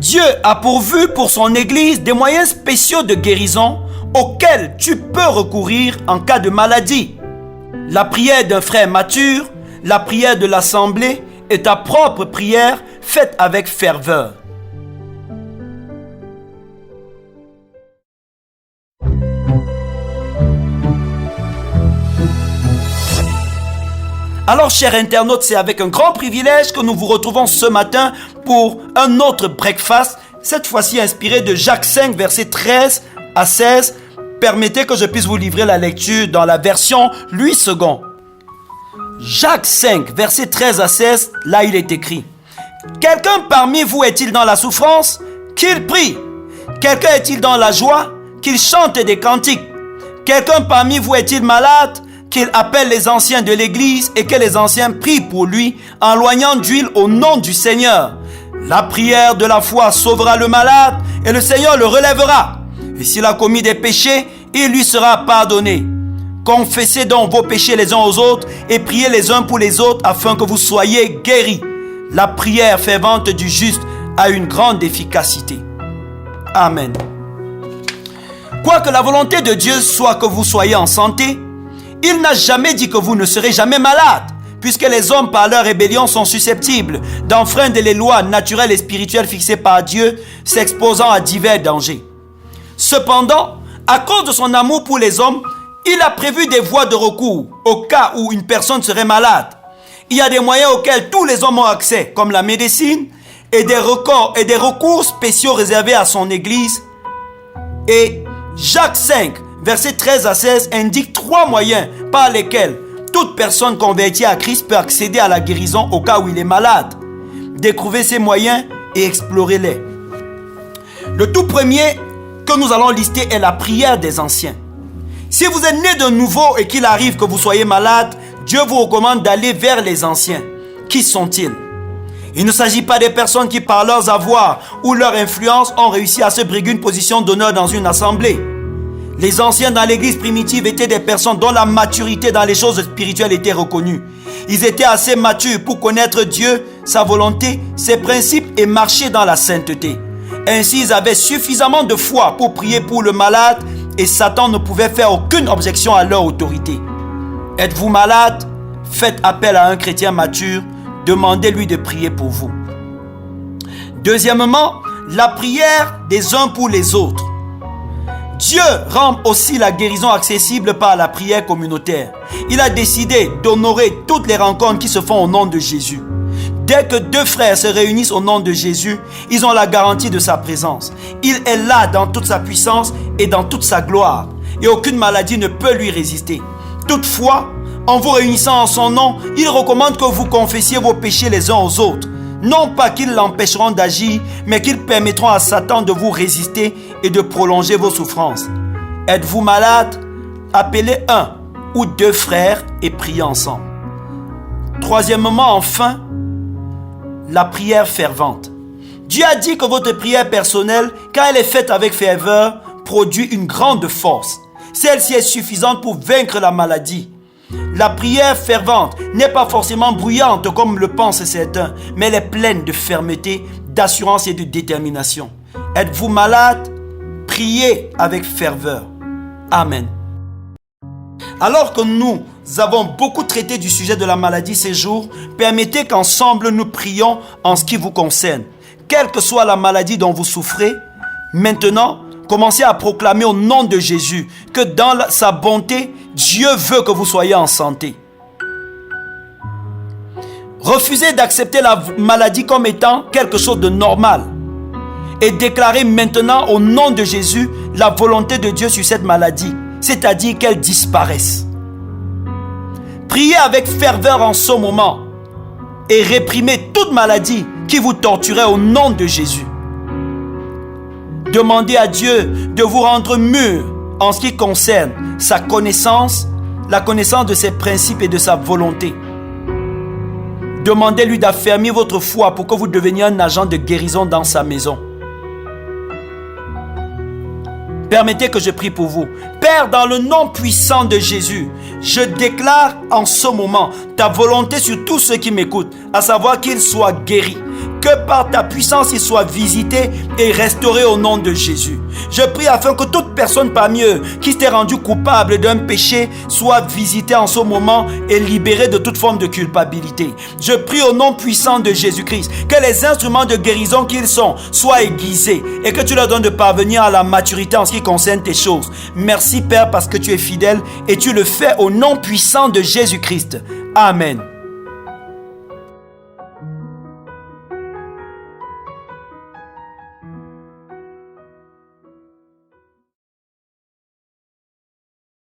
Dieu a pourvu pour son Église des moyens spéciaux de guérison auxquels tu peux recourir en cas de maladie. La prière d'un frère mature, la prière de l'assemblée et ta propre prière faite avec ferveur. Alors, chers internautes, c'est avec un grand privilège que nous vous retrouvons ce matin pour un autre breakfast, cette fois-ci inspiré de Jacques 5, versets 13 à 16. Permettez que je puisse vous livrer la lecture dans la version Louis II. Jacques 5, versets 13 à 16, là il est écrit: Quelqu'un parmi vous est-il dans la souffrance? Qu'il prie. Quelqu'un est-il dans la joie? Qu'il chante des cantiques. Quelqu'un parmi vous est-il malade? Qu'il appelle les anciens de l'église et que les anciens prient pour lui en loignant d'huile au nom du Seigneur. La prière de la foi sauvera le malade et le Seigneur le relèvera. Et s'il a commis des péchés, il lui sera pardonné. Confessez donc vos péchés les uns aux autres et priez les uns pour les autres afin que vous soyez guéris. La prière fervente du juste a une grande efficacité. Amen. Quoique la volonté de Dieu soit que vous soyez en santé, il n'a jamais dit que vous ne serez jamais malade, puisque les hommes par leur rébellion sont susceptibles d'enfreindre les lois naturelles et spirituelles fixées par Dieu, s'exposant à divers dangers. Cependant, à cause de son amour pour les hommes, il a prévu des voies de recours au cas où une personne serait malade. Il y a des moyens auxquels tous les hommes ont accès, comme la médecine, et des recours spéciaux réservés à son Église. Et Jacques 5, versets 13 à 16 indique 3 moyens par lesquels toute personne convertie à Christ peut accéder à la guérison au cas où il est malade. Découvrez ces moyens et explorez-les. Le tout premier que nous allons lister est la prière des anciens. Si vous êtes né de nouveau et qu'il arrive que vous soyez malade, Dieu vous recommande d'aller vers les anciens. Qui sont-ils? Il ne s'agit pas des personnes qui par leurs avoirs ou leur influence ont réussi à se briguer une position d'honneur dans une assemblée. Les anciens dans l'église primitive étaient des personnes dont la maturité dans les choses spirituelles était reconnue. Ils étaient assez matures pour connaître Dieu, sa volonté, ses principes et marcher dans la sainteté. Ainsi, ils avaient suffisamment de foi pour prier pour le malade et Satan ne pouvait faire aucune objection à leur autorité. Êtes-vous malade? Faites appel à un chrétien mature, demandez-lui de prier pour vous. Deuxièmement, la prière des uns pour les autres. Dieu rend aussi la guérison accessible par la prière communautaire. Il a décidé d'honorer toutes les rencontres qui se font au nom de Jésus. Dès que 2 frères se réunissent au nom de Jésus, ils ont la garantie de sa présence. Il est là dans toute sa puissance et dans toute sa gloire. Et aucune maladie ne peut lui résister. Toutefois, en vous réunissant en son nom, il recommande que vous confessiez vos péchés les uns aux autres. Non pas qu'ils l'empêcheront d'agir, mais qu'ils permettront à Satan de vous résister et de prolonger vos souffrances. Êtes-vous malade? Appelez 1 ou 2 frères et priez ensemble. Troisièmement, enfin, la prière fervente. Dieu a dit que votre prière personnelle, quand elle est faite avec ferveur, produit une grande force. Celle-ci est suffisante pour vaincre la maladie. La prière fervente n'est pas forcément bruyante comme le pensent certains, mais elle est pleine de fermeté, d'assurance et de détermination. Êtes-vous malade? Priez avec ferveur. Amen. Alors que nous avons beaucoup traité du sujet de la maladie ces jours, permettez qu'ensemble nous prions en ce qui vous concerne. Quelle que soit la maladie dont vous souffrez, maintenant, commencez à proclamer au nom de Jésus que dans sa bonté, Dieu veut que vous soyez en santé. Refusez d'accepter la maladie comme étant quelque chose de normal et déclarez maintenant au nom de Jésus la volonté de Dieu sur cette maladie, c'est-à-dire qu'elle disparaisse. Priez avec ferveur en ce moment et réprimez toute maladie qui vous torturait au nom de Jésus. Demandez à Dieu de vous rendre mûr en ce qui concerne sa connaissance, la connaissance de ses principes et de sa volonté. Demandez-lui d'affermir votre foi pour que vous deveniez un agent de guérison dans sa maison. Permettez que je prie pour vous. Père, dans le nom puissant de Jésus, je déclare en ce moment ta volonté sur tous ceux qui m'écoutent, à savoir qu'ils soient guéris. que par ta puissance, ils soient visités et restaurés au nom de Jésus. Je prie afin que toute personne parmi eux qui s'est rendue coupable d'un péché soit visitée en ce moment et libérée de toute forme de culpabilité. Je prie au nom puissant de Jésus-Christ que les instruments de guérison qu'ils sont soient aiguisés et que tu leur donnes de parvenir à la maturité en ce qui concerne tes choses. Merci Père parce que tu es fidèle et tu le fais au nom puissant de Jésus-Christ. Amen.